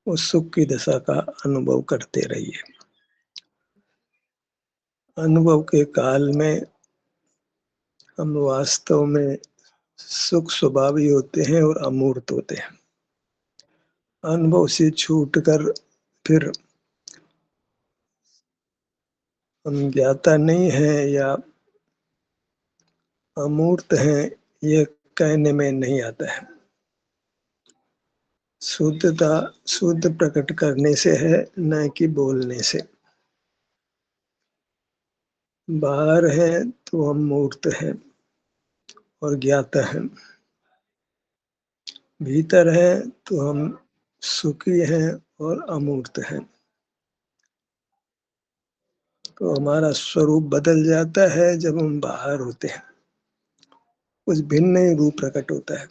उस सुख की दशा का अनुभव करते रहिए। अनुभव के काल में हम वास्तव में सुख स्वभावी होते हैं और अमूर्त होते हैं। अनुभव से छूटकर फिर हम ज्ञाता नहीं है या अमूर्त हैं, ये कहने में नहीं आता है। शुद्धता शुद्ध प्रकट करने से है, न कि बोलने से। बाहर है तो हम मूर्त हैं और ज्ञाता हैं, भीतर है तो हम सुखी हैं और अमूर्त हैं। तो हमारा स्वरूप बदल जाता है जब हम बाहर होते हैं, कुछ भिन्न ही रूप प्रकट होता है।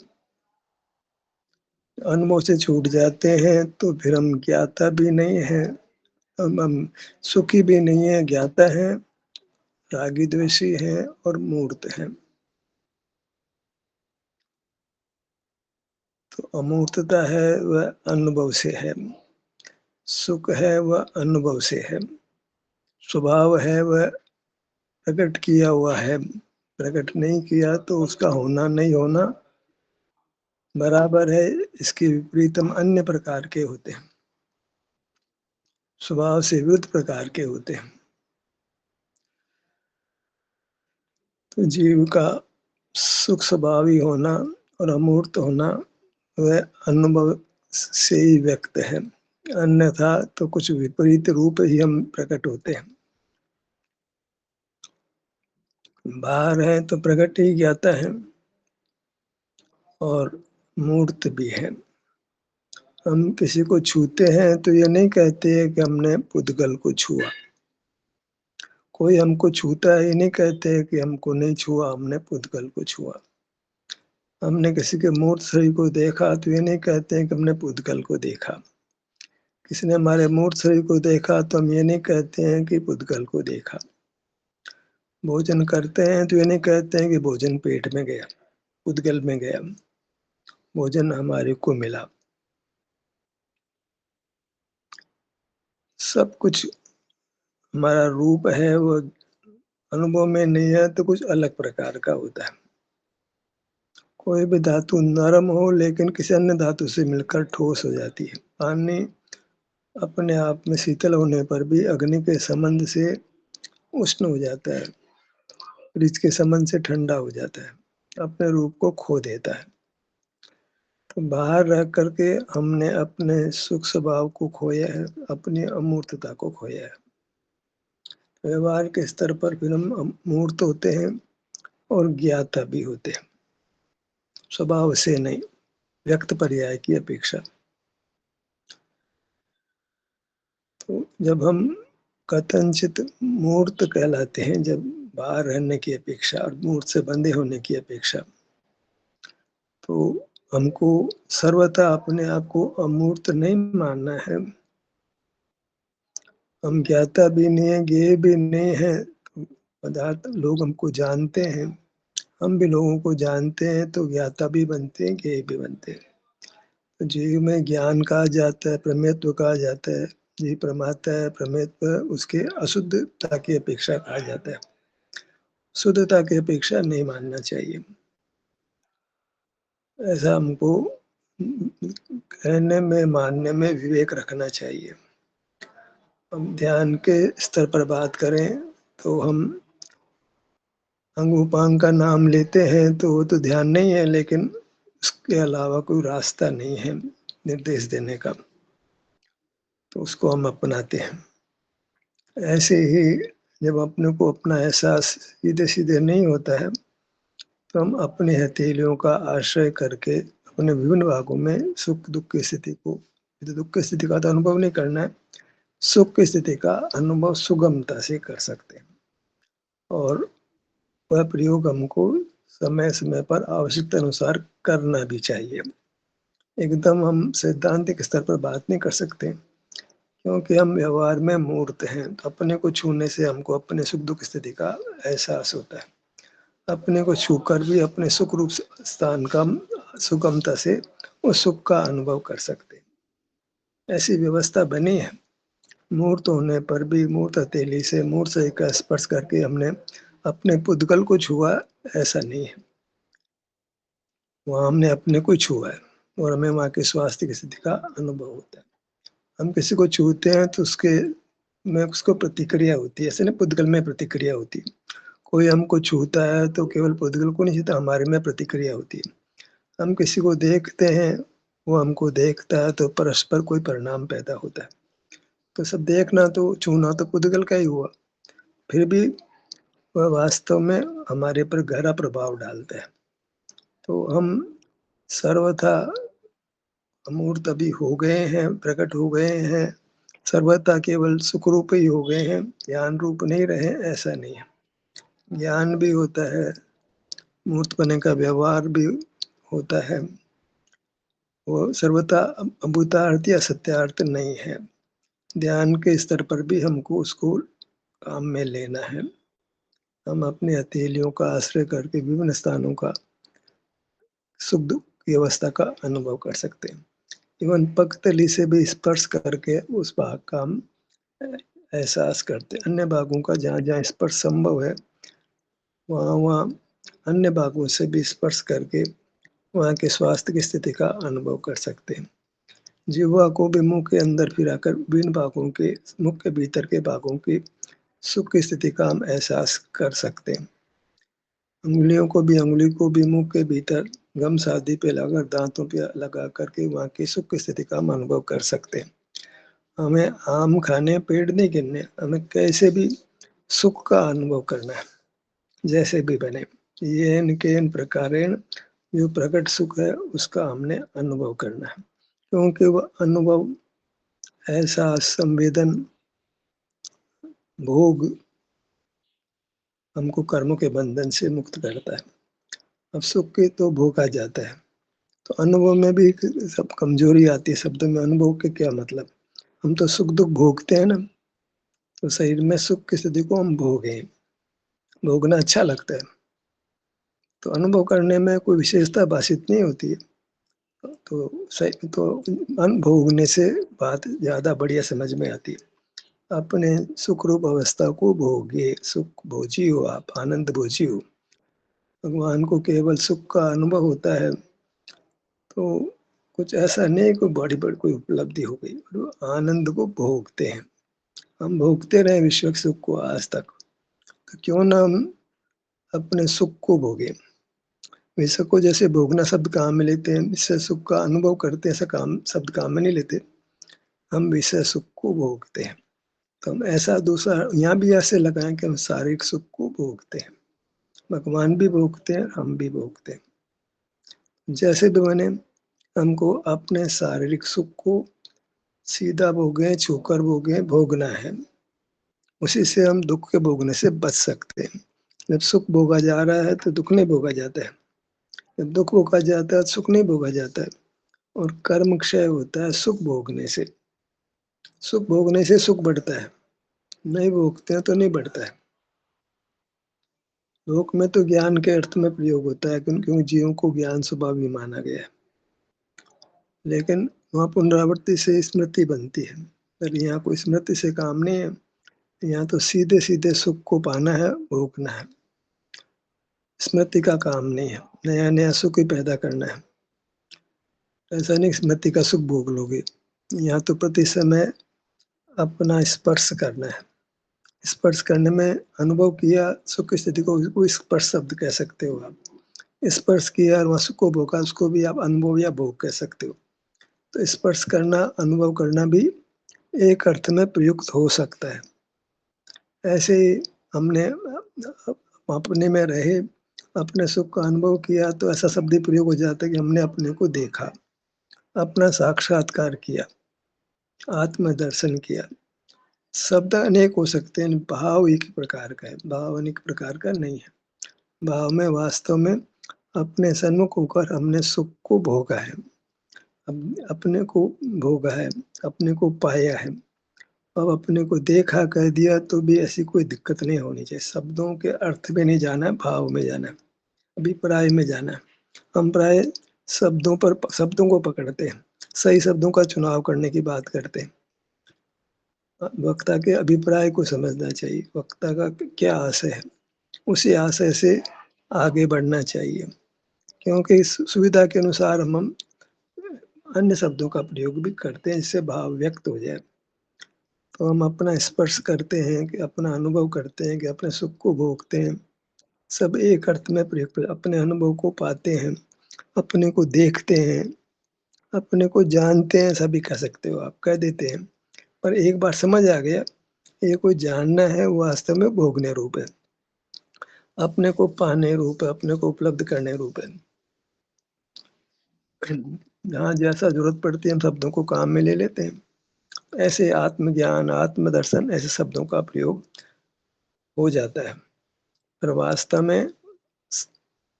अनुभव से छूट जाते हैं तो फिर हम ज्ञाता भी नहीं है, हम सुखी भी नहीं है, ज्ञाता है, रागी द्वेषी है और मूर्त है। तो अमूर्तता है वह अनुभव से है, सुख है वह अनुभव से है, स्वभाव है वह प्रकट किया हुआ है, प्रकट नहीं किया तो उसका होना नहीं होना बराबर है। इसके विपरीत हम अन्य प्रकार के होते हैं, स्वभाव से विरुद्ध प्रकार के होते हैं। तो जीव का सुख स्वभावी होना और अमूर्त होना वह अनुभव से ही व्यक्त है, अन्यथा तो कुछ विपरीत रूप ही हम प्रकट होते हैं। बाहर है तो प्रकट ही ज्ञाता है और मूर्त भी है। हम किसी को छूते हैं तो ये नहीं कहते हैं कि हमने पुद्गल को छुआ। कोई हमको छूता है, ये नहीं कहते हैं कि हमको नहीं छुआ, हमने पुद्गल को छुआ। हमने किसी के मूर्त शरीर को देखा तो ये नहीं कहते हैं कि हमने पुद्गल को देखा। किसी ने हमारे मूर्त शरीर को देखा तो हम ये नहीं कहते हैं कि पुद्गल को देखा। भोजन करते हैं तो ये नहीं कहते हैं कि भोजन पेट में गया, पुद्गल में गया, भोजन हमारे को मिला। सब कुछ हमारा रूप है वो अनुभव में नहीं है तो कुछ अलग प्रकार का होता है। कोई भी धातु नरम हो लेकिन किसी अन्य धातु से मिलकर ठोस हो जाती है। पानी अपने आप में शीतल होने पर भी अग्नि के संबंध से उष्ण हो जाता है, फ्रिज के संबंध से ठंडा हो जाता है, अपने रूप को खो देता है। तो बाहर रह करके हमने अपने सुख स्वभाव को खोया है, अपनी अमूर्तता को खोया है। व्यवहार के स्तर पर फिर हम मूर्त होते हैं और ज्ञाता भी होते हैं, स्वभाव से नहीं, व्यक्त पर्याय की अपेक्षा। तो जब हम कथनचित मूर्त कहलाते हैं, जब बाहर रहने की अपेक्षा और मूर्त से बंधे होने की अपेक्षा, तो हमको सर्वथा अपने आप को अमूर्त नहीं मानना है। हम ज्ञाता भी नहीं है, ज्ञेय भी नहीं है। पदार्थ लोग हमको जानते हैं, हम भी लोगों को जानते हैं, तो ज्ञाता भी बनते हैं, ज्ञेय भी बनते हैं। तो जीव में ज्ञान कहा जाता है, प्रमेयत्व कहा जाता है। जीव प्रमाता है, प्रमेयत्व उसके अशुद्धता की अपेक्षा कहा जाता है। शुद्धता की अपेक्षा नहीं मानना चाहिए, ऐसा हमको कहने में मानने में विवेक रखना चाहिए। हम ध्यान के स्तर पर बात करें तो हम अंग उपांग का नाम लेते हैं तो वो तो ध्यान नहीं है, लेकिन उसके अलावा कोई रास्ता नहीं है निर्देश देने का, तो उसको हम अपनाते हैं। ऐसे ही जब अपने को अपना एहसास सीधे सीधे नहीं होता है तो हम अपनी हथेलियों का आश्रय करके अपने विभिन्न भागों में सुख दुख की स्थिति को, दुख की स्थिति का तो अनुभव नहीं करना है, सुख की स्थिति का अनुभव सुगमता से कर सकते हैं। और वह प्रयोग हमको समय समय पर आवश्यकता अनुसार करना भी चाहिए। एकदम हम सैद्धांतिक स्तर पर बात नहीं कर सकते, क्योंकि हम व्यवहार में मूर्त हैं। तो अपने को छूने से हमको अपने सुख दुख स्थिति का एहसास होता है। अपने को छूकर भी अपने सुख रूप स्थान का सुगमता से उस सुख का अनुभव कर सकते हैं। ऐसी व्यवस्था बनी है। मूर्त होने पर भी मूर्त हथेली से मूर्त शरीर का स्पर्श करके हमने अपने पुद्गल को छुआ, ऐसा नहीं है। वहाँ हमने अपने को छुआ है और हमें वहाँ के स्वास्थ्य की स्थिति का अनुभव होता है। हम किसी को छूते हैं तो उसके में उसको प्रतिक्रिया होती है, ऐसे ना पुद्गल में प्रतिक्रिया होती है। कोई हमको छूता है तो केवल पुद्गल को नहीं छूता, हमारे में प्रतिक्रिया होती है। हम किसी को देखते हैं, वो हमको देखता है तो परस्पर कोई परिणाम पैदा होता है। तो सब देखना तो छूना तो पुद्गल का ही हुआ, फिर भी वह वास्तव में हमारे पर गहरा प्रभाव डालता है। तो हम सर्वथा अमूर्त अभी हो गए हैं, प्रकट हो गए हैं, सर्वथा केवल सुख रूप ही हो गए हैं, ज्ञान रूप नहीं रहे, ऐसा नहीं है। ज्ञान भी होता है, मूर्त बनने का व्यवहार भी होता है, वो सर्वथा अभूतार्थ या सत्यार्थ नहीं है। ध्यान के स्तर पर भी हमको उसको काम में लेना है। हम अपनी हथेलियों का आश्रय करके विभिन्न स्थानों का सुख दुख की अवस्था का अनुभव कर सकते हैं। एवं पगतली से भी स्पर्श करके उस भाग का हम एहसास करते हैं। अन्य भागों का जहाँ जहाँ स्पर्श संभव है, वहाँ वहाँ अन्य भागों से भी स्पर्श करके वहाँ के स्वास्थ्य की स्थिति का अनुभव कर सकते हैं। जिह्वा को भी मुंह के अंदर फिराकर विभिन्न भागों के, मुख के भीतर के भागों की सुख की स्थिति का हम एहसास कर सकते हैं। अंगुली को भी मुंह के भीतर गम शादी पे लगाकर, दांतों पे लगा करके वहाँ की सुख की स्थिति का हम अनुभव कर सकते हैं। हमें आम खाने, पेड़ नहीं गिनने, हमें कैसे भी सुख का अनुभव करना है, जैसे भी बने। येन केन प्रकारेण जो प्रकट सुख है उसका हमने अनुभव करना है, क्योंकि वह अनुभव ऐसा संवेदन भोग हमको कर्मों के बंधन से मुक्त करता है। अब सुख के तो भोगा जाता है, तो अनुभव में भी सब कमजोरी आती है। शब्दों में अनुभव के क्या मतलब, हम तो सुख दुख भोगते हैं ना, तो शरीर में सुख की स्थिति को हम भोगे, भोगना अच्छा लगता है, तो अनुभव करने में कोई विशेषता भाषित नहीं होती है। तो सही तो भोगने से बात ज्यादा बढ़िया समझ में आती है। अपने सुख रूप अवस्था को भोगे, सुख भोजी हो आप, आनंद भोजी हो। भगवान को केवल सुख का अनुभव होता है, तो कुछ ऐसा नहीं कोई बड़ी बड़ी कोई उपलब्धि हो गई, और आनंद को भोगते हैं। हम भोगते रहे विश्व के सुख को आज तक, तो क्यों ना हम अपने सुख को भोगे। विश्व को जैसे भोगना शब्द काम में लेते हैं, विषय सुख का अनुभव करते हैं, ऐसा काम शब्द काम में नहीं लेते। हम विषय सुख को भोगते हैं, तो हम ऐसा दूसरा यहाँ भी ऐसे लगाएं कि हम शारीरिक सुख को भोगते हैं। भगवान भी भोगते हैं, हम भी भोगते हैं। जैसे भी बने, हमको अपने शारीरिक सुख को सीधा भोगे, छूकर भोगे, भोगना है। उसी से हम दुख के भोगने से बच सकते हैं। जब सुख भोगा जा रहा है तो दुख नहीं भोगा जाता है, जब दुख भोगा जाता है तो सुख नहीं भोगा जाता है। और कर्म क्षय होता है सुख भोगने से। सुख भोगने से सुख बढ़ता है, नहीं भोगते हैं तो नहीं बढ़ता है। लोक में तो ज्ञान के अर्थ में प्रयोग होता है, क्योंकि जीवों को ज्ञान स्वभाव ही माना गया है। लेकिन वहाँ पुनरावृत्ति से स्मृति बनती है, पर यहाँ कोई स्मृति से काम नहीं है। यहाँ तो सीधे सीधे सुख को पाना है, भोगना है। स्मृति का काम नहीं है नया नया सुख ही पैदा करना है। ऐसा नहीं स्मृति का सुख भोग लोगे। यहाँ तो प्रति समय अपना स्पर्श करना है। स्पर्श करने में अनुभव किया सुख की स्थिति को स्पर्श शब्द कह सकते हो आप। स्पर्श किया और वहाँ सुख को भोगा, उसको भी आप अनुभव या भोग कह सकते हो। तो स्पर्श करना, अनुभव करना भी एक अर्थ में प्रयुक्त हो सकता है। ऐसे ही हमने अपने में रहे, अपने सुख का अनुभव किया, तो ऐसा शब्द ही प्रयोग हो जाता है कि हमने अपने को देखा, अपना साक्षात्कार किया, आत्मदर्शन किया। शब्द अनेक हो सकते हैं, भाव एक प्रकार का है, भाव अनेक प्रकार का नहीं है। भाव में वास्तव में अपने सन्मुख होकर हमने सुख को भोगा है, अपने को भोगा है, अपने को पाया है। अब अपने को देखा कह दिया तो भी ऐसी कोई दिक्कत नहीं होनी चाहिए। शब्दों के अर्थ में नहीं जाना है, भाव में जाना है, अभिप्राय में जाना है। हम प्राय शब्दों को पकड़ते हैं, सही शब्दों का चुनाव करने की बात करते हैं। वक्ता के अभिप्राय को समझना चाहिए, वक्ता का क्या आशय है, उसी आशय से आगे बढ़ना चाहिए। क्योंकि इस सुविधा के अनुसार हम अन्य शब्दों का प्रयोग भी करते हैं जिससे भाव व्यक्त हो जाए। तो हम अपना स्पर्श करते हैं कि अपना अनुभव करते हैं कि अपने सुख को भोगते हैं, सब एक अर्थ में प्रयुक्त अपने अनुभव को पाते हैं, अपने को देखते हैं, अपने को जानते हैं, सभी कह सकते हो आप, कह देते हैं। पर एक बार समझ आ गया, ये कोई जानना है, वो वास्तव में भोगने रूप है, अपने को पाने रूप है, अपने को उपलब्ध करने रूप है। जहाँ जैसा जरूरत पड़ती है हम शब्दों को काम में ले लेते हैं। ऐसे आत्मज्ञान, आत्मदर्शन ऐसे शब्दों का प्रयोग हो जाता है, पर वास्तव में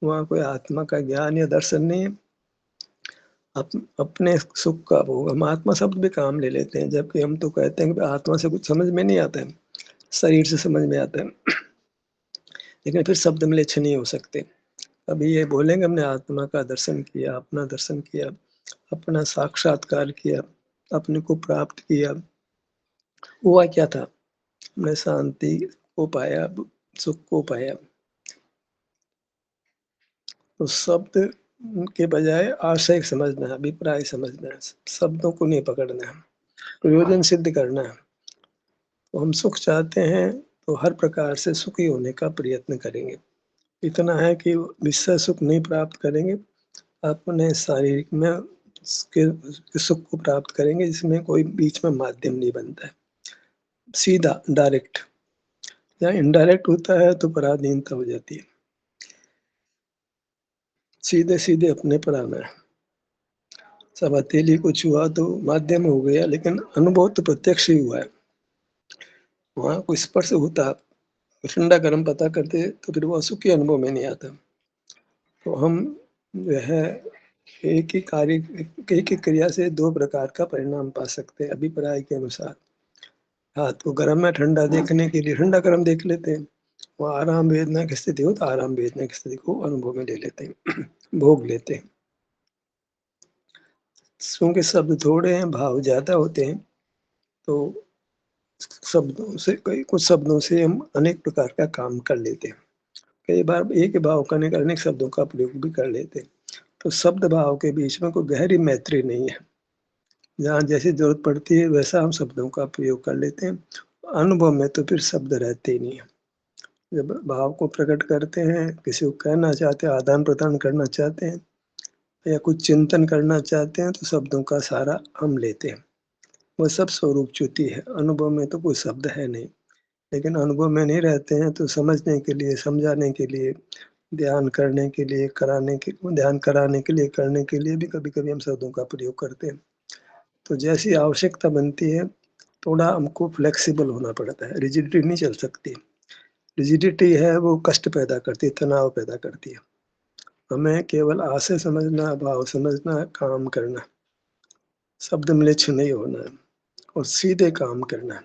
वहाँ कोई आत्मा का ज्ञान या दर्शन नहीं है। अपने सुख का भोग, हम आत्मा शब्द भी काम ले लेते हैं, जबकि हम तो कहते हैं कि आत्मा से कुछ समझ में नहीं आता है, शरीर से समझ में आता है। लेकिन फिर शब्द मिलेच्छ नहीं हो सकते। अभी ये बोलेंगे हमने आत्मा का दर्शन किया, अपना दर्शन किया, अपना साक्षात्कार किया, अपने को प्राप्त किया। हुआ क्या था? हमने शांति को पाया, सुख को पाया। तो शब्द के बजाय आशय समझना है, अभिप्राय समझना है, शब्दों को नहीं पकड़ना है, प्रयोजन सिद्ध करना है। तो हम सुख चाहते हैं तो हर प्रकार से सुखी होने का प्रयत्न करेंगे। इतना है कि विषय सुख नहीं प्राप्त करेंगे, अपने शारीरिक में के सुख को प्राप्त करेंगे जिसमें कोई बीच में माध्यम नहीं बनता है, सीधा डायरेक्ट। या इनडायरेक्ट होता है तो पराधीनता हो जाती है, सीधे सीधे अपने पर आना है। सब हथेली को छुआ तो माध्यम हो गया, लेकिन अनुभव तो प्रत्यक्ष ही हुआ है। वहां कोई स्पर्श होता, ठंडा गर्म पता करते तो फिर वो सुखी अनुभव में नहीं आता। तो हम जो है एक ही कार्य, एक ही क्रिया से दो प्रकार का परिणाम पा सकते हैं अभिप्राय के अनुसार। हाथ को गर्म है ठंडा देखने के लिए ठंडा गर्म देख लेते हैं, वो आराम वेदना की स्थिति हो तो आराम वेदना की स्थिति को अनुभव में ले लेते हैं, भोग लेते हैं। क्योंकि शब्द थोड़े हैं, भाव ज्यादा होते हैं, तो शब्दों से कुछ शब्दों से हम अनेक प्रकार का काम कर लेते हैं। कई बार एक भाव करने का अनेक शब्दों का प्रयोग भी कर लेते हैं। तो शब्द भाव के बीच में कोई गहरी मैत्री नहीं है। जहाँ जैसी जरूरत पड़ती है वैसा हम शब्दों का प्रयोग कर लेते हैं। अनुभव में तो फिर शब्द रहते ही नहीं है। जब भाव को प्रकट करते हैं, किसी को कहना चाहते हैं, आदान प्रदान करना चाहते हैं या कुछ चिंतन करना चाहते हैं, तो शब्दों का सहारा हम लेते हैं। वो सब स्वरूप च्युति है, अनुभव में तो कोई शब्द है नहीं। लेकिन अनुभव में नहीं रहते हैं तो समझने के लिए, समझाने के लिए, ध्यान करने के लिए, ध्यान कराने के लिए, करने के लिए भी कभी कभी हम शब्दों का प्रयोग करते हैं। तो जैसी आवश्यकता बनती है, थोड़ा हमको फ्लेक्सिबल होना पड़ता है, रिजिडिटी नहीं चल सकती। रिजिडिटी है वो कष्ट पैदा करती है, तनाव पैदा करती है। हमें केवल आशय समझना, भाव समझना, काम करना, शब्द म्लेच्छ नहीं होना है और सीधे काम करना है।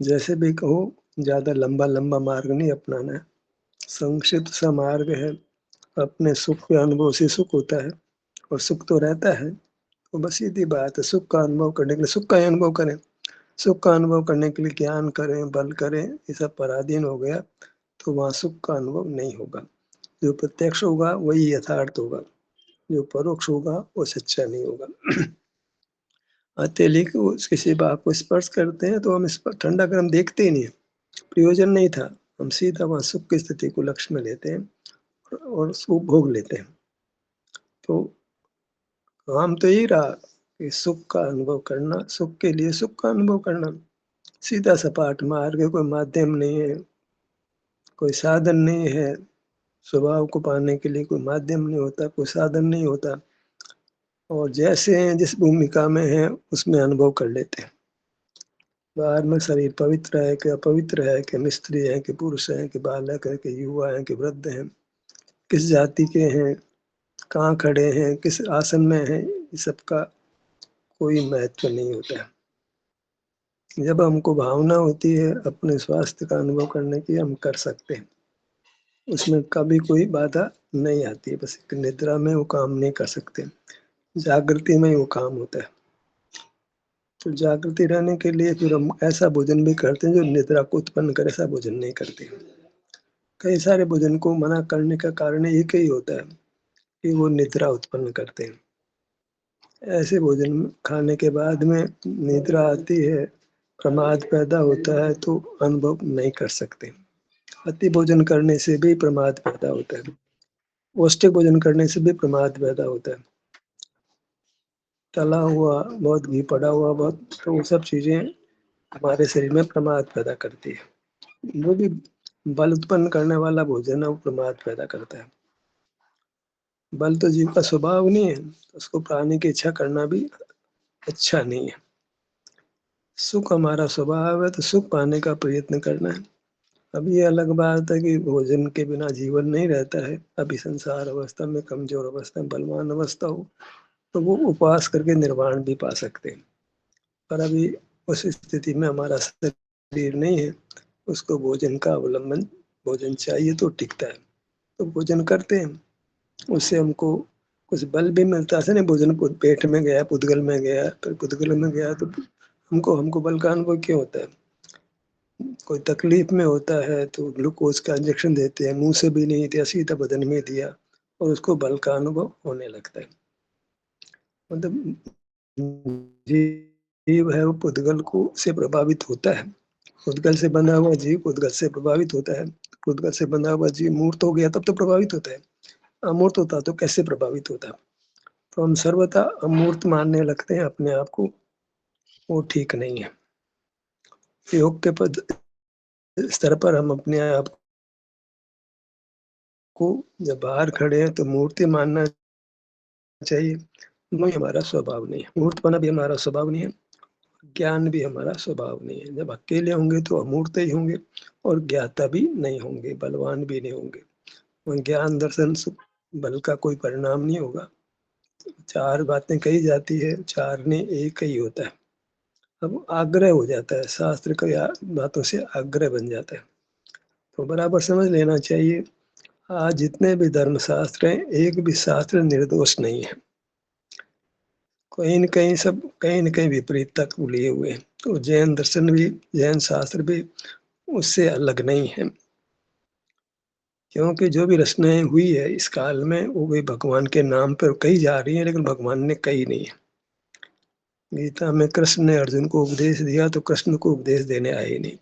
जैसे भी कहो, ज्यादा लंबा लंबा मार्ग नहीं अपनाना है, संक्षिप्त सा मार्ग है। अपने सुख के अनुभव से सुख होता है और सुख तो रहता है। तो बस सीधी बात है, सुख का अनुभव करने के लिए सुख का ही अनुभव करें, सुख का अनुभव करने के लिए ज्ञान करें, बल करें, ये सब पराधीन हो गया तो वहाँ सुख का अनुभव नहीं होगा। जो प्रत्यक्ष होगा वही यथार्थ होगा, जो परोक्ष होगा वो सच्चा नहीं होगा। हथेली को किसी बात को स्पर्श करते हैं तो हम इस पर ठंडा गर्म देखते ही नहीं, प्रयोजन नहीं था, हम सीधा वहाँ सुख की स्थिति को लक्ष्य में लेते हैं और उसको भोग लेते हैं। तो काम तो यही रहा कि सुख का अनुभव करना, सुख के लिए सुख का अनुभव करना, सीधा सपाट मार्ग, कोई माध्यम नहीं है, कोई साधन नहीं है। स्वभाव को पाने के लिए कोई माध्यम नहीं होता, कोई साधन नहीं होता, और जैसे हैं जिस भूमिका में है उसमें अनुभव कर लेते हैं। बाहर में शरीर पवित्र है कि अपवित्र है, कि स्त्री है कि पुरुष है, कि बालक है कि युवा है कि वृद्ध है, किस जाति के हैं, कहाँ खड़े हैं, किस आसन में हैं, ये सबका कोई महत्व नहीं होता है। जब हमको भावना होती है अपने स्वास्थ्य का अनुभव करने की, हम कर सकते हैं, उसमें कभी कोई बाधा नहीं आती है। बस एक निद्रा में वो काम नहीं कर सकते। जागृति में ही वो काम होता है। तो जागृति रहने के लिए फिर हम ऐसा भोजन भी करते हैं जो निद्रा को उत्पन्न करे, ऐसा भोजन नहीं करते। कई सारे भोजन को मना करने का कारण एक ही होता है कि वो निद्रा उत्पन्न करते हैं। ऐसे भोजन खाने के बाद में निद्रा आती है, प्रमाद पैदा होता है तो अनुभव नहीं कर सकते। अति भोजन करने से भी प्रमाद पैदा होता है, पौष्टिक भोजन करने से भी प्रमाद पैदा होता है। तला हुआ, बहुत घी पड़ा हुआ, बहुत, तो वो सब चीजें हमारे शरीर में प्रमाद पैदा करती है। जो भी बल उत्पन्न करने वाला भोजन है वो प्रमाद पैदा करता है। बल तो जीव का स्वभाव नहीं है, उसको पाने की इच्छा करना भी अच्छा नहीं है। सुख हमारा स्वभाव है तो सुख पाने का प्रयत्न करना है। अब ये अलग बात है कि भोजन के बिना जीवन नहीं रहता है। अभी संसार अवस्था में, कमजोर अवस्था में, बलवान अवस्था हो तो वो उपवास करके निर्वाण भी पा सकते हैं, पर अभी उस स्थिति में हमारा शरीर नहीं है। उसको भोजन का अवलंबन, भोजन चाहिए तो टिकता है, तो भोजन करते हैं। उससे हमको कुछ बल भी मिलता है। ऐसा नहीं भोजन पेट में गया, पुद्गल में गया, फिर पुद्गल में गया तो हमको हमको बल का अनुभव क्यों होता है? कोई तकलीफ में होता है तो ग्लूकोज का इंजेक्शन देते हैं, मुंह से भी नहीं दिया, सीधा बदन में दिया और उसको बल का अनुभव होने लगता है। मतलब जीव है वो पुद्गल को से प्रभावित होता है। पुद्गल से बंधा हुआ जीव पुद्गल से प्रभावित होता है। पुद्गल से बंधा हुआ जीव मूर्त हो गया तब तो प्रभावित होता है, अमूर्त होता तो कैसे प्रभावित होता? तो हम सर्वथा अमूर्त मानने लगते हैं अपने आप को, वो ठीक नहीं है। योग के पद स्तर पर हम अपने आप को जब बाहर खड़े हैं तो मूर्ति मानना चाहिए। नहीं, हमारा स्वभाव नहीं है, मूर्तपना भी हमारा स्वभाव नहीं है, ज्ञान भी हमारा स्वभाव नहीं है। जब अकेले होंगे तो अमूर्त ही होंगे और ज्ञाता भी नहीं होंगे, बलवान भी नहीं होंगे। और ज्ञान दर्शन सुख बल का कोई परिणाम नहीं होगा। चार बातें कही जाती है, चार ने एक ही होता है। अब आग्रह हो जाता है, शास्त्र की बातों से आग्रह बन जाता है, तो बराबर समझ लेना चाहिए। आज जितने भी धर्म शास्त्र हैं, एक भी शास्त्र निर्दोष नहीं है। कहीं न कहीं सब कहीं न कहीं विपरीत तक लिए हुए हैं। तो जैन दर्शन भी, जैन शास्त्र भी उससे अलग नहीं है, क्योंकि जो भी रचनाएं हुई है इस काल में वो भी भगवान के नाम पर कही जा रही है, लेकिन भगवान ने कही नहीं है। गीता में कृष्ण ने अर्जुन को उपदेश दिया तो कृष्ण को उपदेश देने आए ही नहीं।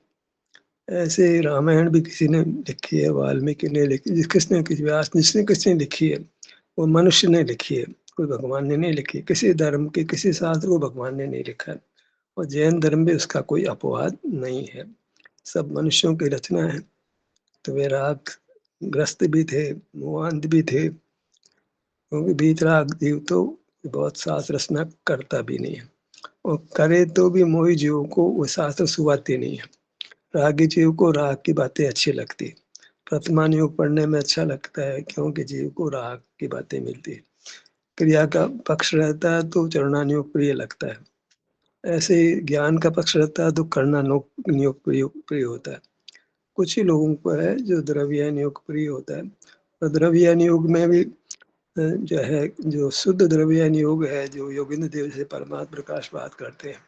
ऐसे रामायण भी किसी ने लिखी है, वाल्मीकि ने लिखी, किसने किसी व्यास जिसने किसने लिखी है, वो मनुष्य ने लिखी है, कोई भगवान ने नहीं लिखी। किसी धर्म के किसी शास्त्र को भगवान ने नहीं लिखा है। और जैन धर्म में उसका कोई अपवाद नहीं है, सब मनुष्यों की रचना है। तो वे राग ग्रस्त भी थे, मोहांत भी थे, क्योंकि वीतराग जीव तो बहुत शास्त्र रचना करता भी नहीं है, और करे तो भी मोही जीवों को वो शास्त्र सुहाते नहीं है। रागी जीव को राग की बातें अच्छी लगती है, वर्तमान योग पढ़ने में अच्छा लगता है, क्योंकि जीव को राग की बातें मिलती है। क्रिया का पक्ष रहता है तो चरणानुयोग प्रिय लगता है। ऐसे ही ज्ञान का पक्ष रहता है तो कर्णानुयोग प्रिय होता है। कुछ ही लोगों को है जो द्रव्यान योग प्रिय होता है। और द्रव्यान योग में भी जो है, जो शुद्ध द्रव्यान योग है, जो योगिंद्र देव से परमात्मा प्रकाश बात करते हैं,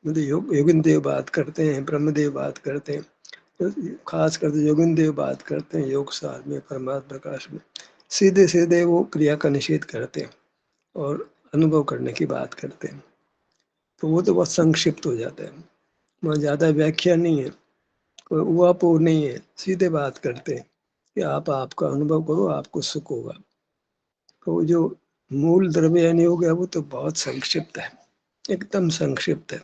मतलब योगिंद्र देव बात करते हैं, ब्रह्मदेव बात करते हैं, तो खास कर योगिंद्र देव बात करते हैं योग सार में, परमात्मा प्रकाश में सीधे सीधे वो क्रिया का निषेध करते हैं और अनुभव करने की बात करते हैं। तो वो तो बहुत संक्षिप्त हो जाता है, वहाँ ज़्यादा व्याख्या नहीं है, कोई उहापोह नहीं है, सीधे बात करते हैं कि आप आपका अनुभव करो, आपको सुख होगा। तो जो मूल द्रव्य योग है वो तो बहुत संक्षिप्त है, एकदम संक्षिप्त है।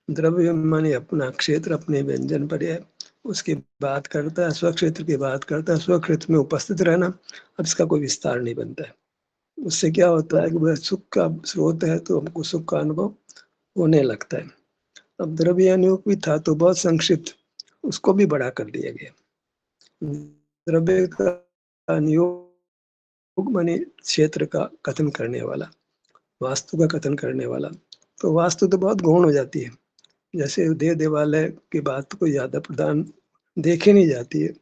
द्रव्य माने अपना क्षेत्र, अपने व्यंजन पर्याय, उसकी बात करता है, स्वक्षेत्र की बात करता है, स्वक्षेत्र में उपस्थित रहना। अब इसका कोई विस्तार नहीं बनता है। उससे क्या होता है कि वह सुख का स्रोत है तो हमको सुख का अनुभव होने लगता है। अब द्रव्यानुयोग भी था तो बहुत संक्षिप्त, उसको भी बड़ा कर दिया गया। द्रव्य का नियोग माने क्षेत्र का कथन करने वाला, वास्तु का कथन करने वाला। तो वास्तु तो बहुत गौण हो जाती है, जैसे देव देवालय की बात कोई ज्यादा प्रधान देखी नहीं जाती है।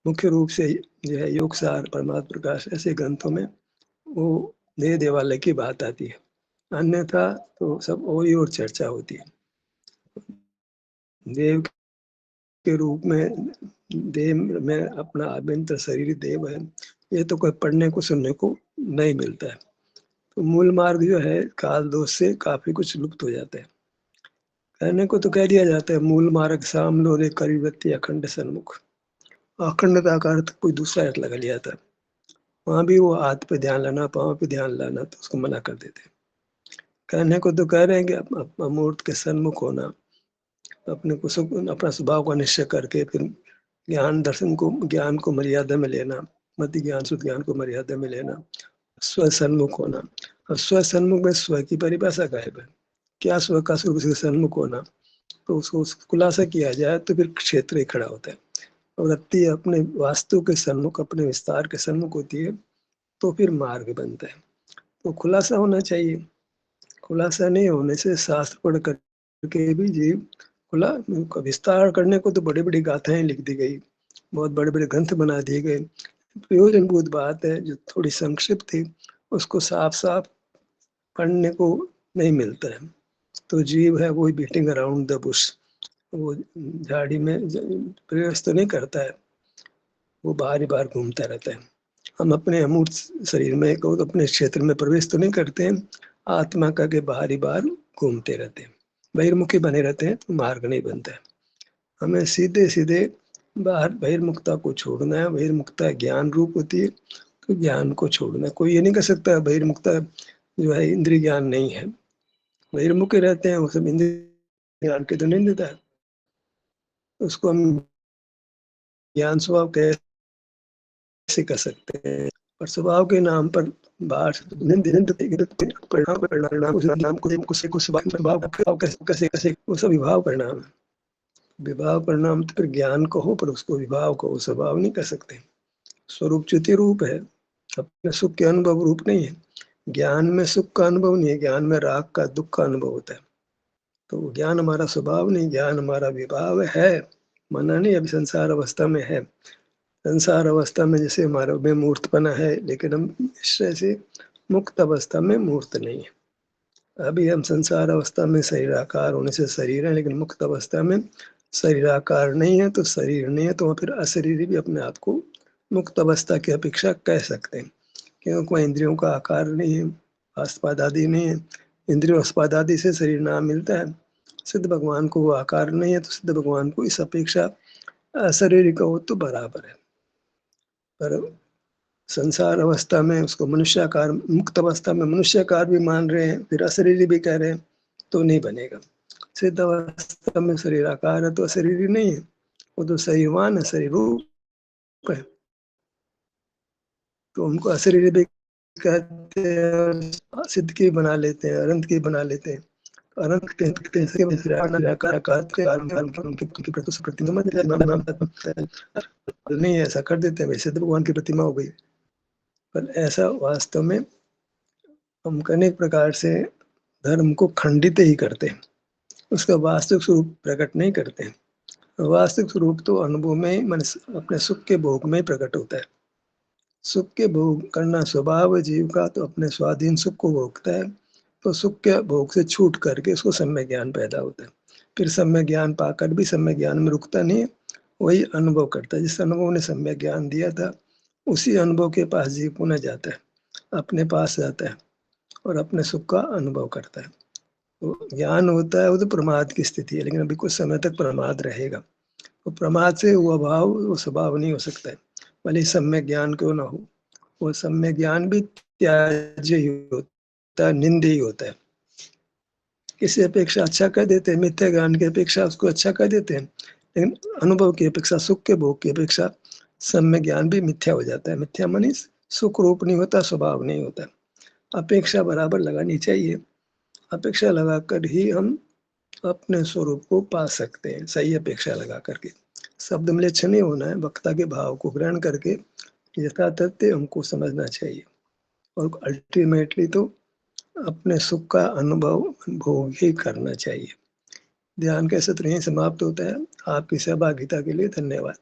मुख्य रूप से जो है योग सार, परमात्मा प्रकाश, ऐसे ग्रंथों में वो दे वाले की बात आती है, अन्यथा तो सब वही और चर्चा होती है। देव के रूप में, देव में अपना आभ्यंतर शरीर देव है, ये तो कोई पढ़ने को सुनने को नहीं मिलता है। तो मूल मार्ग जो है काल दोष से काफी कुछ लुप्त हो जाता है। कहने को तो कह दिया जाता है मूल मार्ग साम लोरे करिवृत्ति अखंड सन्मुख। अखंडता का अर्थ कोई दूसरा अर्थ लगा लिया था। वहां भी वो हाथ पे ध्यान लाना, पाँव पे ध्यान लाना, तो उसको मना कर देते हैं। कहने को तो कह रहे हैं कि अमूर्त के सन्मुख होना, अपने को अपना स्वभाव का निश्चय करके फिर ज्ञान दर्शन को, ज्ञान को मर्यादा में लेना, मति ज्ञान शुद्ध ज्ञान को मर्यादा में लेना, स्व सन्मुख होना। और स्व सन्मुख में स्व की परिभाषा गायब है। क्या स्व का स्वरूप से सन्मुख होना, तो उसको खुलासा किया जाए तो फिर क्षेत्र ही खड़ा होता है। और वृत्ति अपने वास्तु के सन्मुख, अपने विस्तार के सन्मुख होती है, तो फिर मार्ग बनता है। तो खुलासा होना चाहिए। खुलासा नहीं होने से शास्त्र पढ़ करके भी जीव खुला विस्तार करने को तो बड़ी बड़ी गाथाएं लिख दी गई, बहुत बड़े बड़े ग्रंथ बना दिए गए। प्रयोजनभूत बात है जो थोड़ी संक्षिप्त थी, उसको साफ साफ पढ़ने को नहीं मिलता है। तो जीव है वो बीटिंग अराउंड द बुश, वो झाड़ी में प्रवेश तो नहीं करता है, वो बार बार घूमता रहता है। हम अपने अमूर्त शरीर में को अपने क्षेत्र में प्रवेश तो नहीं करते हैं, आत्मा का के बाहरी बार घूमते रहते हैं, बहिर्मुखी बने रहते हैं, तो मार्ग नहीं बनता है। हमें सीधे सीधे बाहर बहिर्मुखता को छोड़ना है। बहिर्मुखता ज्ञान रूप होती है, तो ज्ञान को छोड़ना है। कोई ये नहीं कर सकता बहिर्मुखता जो है इंद्रिय ज्ञान नहीं है। बहिर्मुखी रहते हैं वो सब, इंद्रिय ज्ञान के तो नहीं देता है। उसको हम ज्ञान स्वभाव कैसे कर सकते हैं? और स्वभाव के नाम पर बाहर परिणाम उस नाम को कैसे कैसे वो सब विभाव परिणाम है। विभाव परिणाम तो फिर ज्ञान कहो, पर उसको विभाव कहो, स्वभाव नहीं कर सकते। स्वरूप च्युति रूप है, अपने सुख के अनुभव रूप नहीं है। ज्ञान में सुख का अनुभव नहीं है, ज्ञान में राग का दुख का अनुभव होता है। तो ज्ञान हमारा स्वभाव नहीं, ज्ञान हमारा विभाव है। मना नहीं, अभी संसार अवस्था में है। संसार अवस्था में जैसे हमारा में मूर्तपना है, लेकिन हम निश्चय से मुक्त अवस्था में मूर्त नहीं है। अभी हम संसार अवस्था में शरीराकार होने से शरीर है, लेकिन मुक्त अवस्था में शरीराकार नहीं है, तो शरीर नहीं है, तो फिर अशरीरी भी अपने आप को मुक्त अवस्था की अपेक्षा कह सकते हैं। क्योंकि कोई इंद्रियों का आकार नहीं है, आस्पाद आदि नहीं है। इंद्रियों आस्पाद आदि से शरीर नाम मिलता है। सिद्ध भगवान को वो आकार नहीं है, तो सिद्ध भगवान को इस अपेक्षा अशरीरी का हो तो बराबर है। पर संसार अवस्था में उसको मनुष्याकार, मुक्त अवस्था में मनुष्याकार भी मान रहे हैं, फिर अशरीरी भी कह रहे हैं, तो नहीं बनेगा। सिद्ध अवस्था में शरीराकार है तो अशरीरी नहीं है, वो तो शरीरवान है, शरीर रूप है, तो उनको अशरीरी भी कहते हैं। सिद्ध की बना लेते हैं, अनंत की बना लेते हैं। अनंत नहीं ऐसा कर देते हैं, वैसे तो भगवान की प्रतिमा हो गई। पर ऐसा वास्तव में हम अनेक प्रकार से धर्म को खंडित ही करते हैं, उसका वास्तविक स्वरूप प्रकट नहीं करते हैं। वास्तविक स्वरूप तो अनुभव में मन अपने सुख के भोग में प्रकट होता है। सुख के भोग करना स्वभाव है जीव का, तो अपने स्वाधीन सुख को भोगता है, तो सुख के भोग से छूट करके उसको सम्यक ज्ञान पैदा होता है। फिर सम्यक ज्ञान पाकर भी सम्यक ज्ञान में रुकता नहीं है, वही अनुभव करता है। जिस अनुभव ने सम्यक ज्ञान दिया था, उसी अनुभव के पास जीव पुनः जाता है, अपने पास जाता है और अपने सुख का अनुभव करता है। तो ज्ञान होता है वो तो प्रमाद की स्थिति है, लेकिन अभी कुछ समय तक प्रमाद रहेगा। तो प्रमाद से वो अभाव, वो स्वभाव नहीं हो सकता है, भले सम्यक ज्ञान क्यों ना हो। वो सम्यक ज्ञान भी त्याज्य ही होता है, निंदे ही होता है। किसी अपेक्षा अच्छा कह देते हैं, मिथ्या ज्ञान की अपेक्षा उसको अच्छा कह देते हैं, लेकिन अनुभव की अपेक्षा, सुख के भोग की अपेक्षा सम्यक ज्ञान भी मिथ्या हो जाता है। मिथ्या मानी सुख रूप नहीं होता, स्वभाव नहीं होता। अपेक्षा बराबर लगानी चाहिए, अपेक्षा लगाकर ही हम अपने स्वरूप को पा सकते हैं, सही अपेक्षा लगा करके। शब्द म्लेच्छ नहीं होना है, वक्ता के भाव को ग्रहण करके यथातथ्य हमको समझना चाहिए। और अल्टीमेटली तो अपने सुख का अनुभव भोग ही करना चाहिए। ध्यान का सत्र यहीं समाप्त होता है। आपकी सहभागिता के लिए धन्यवाद।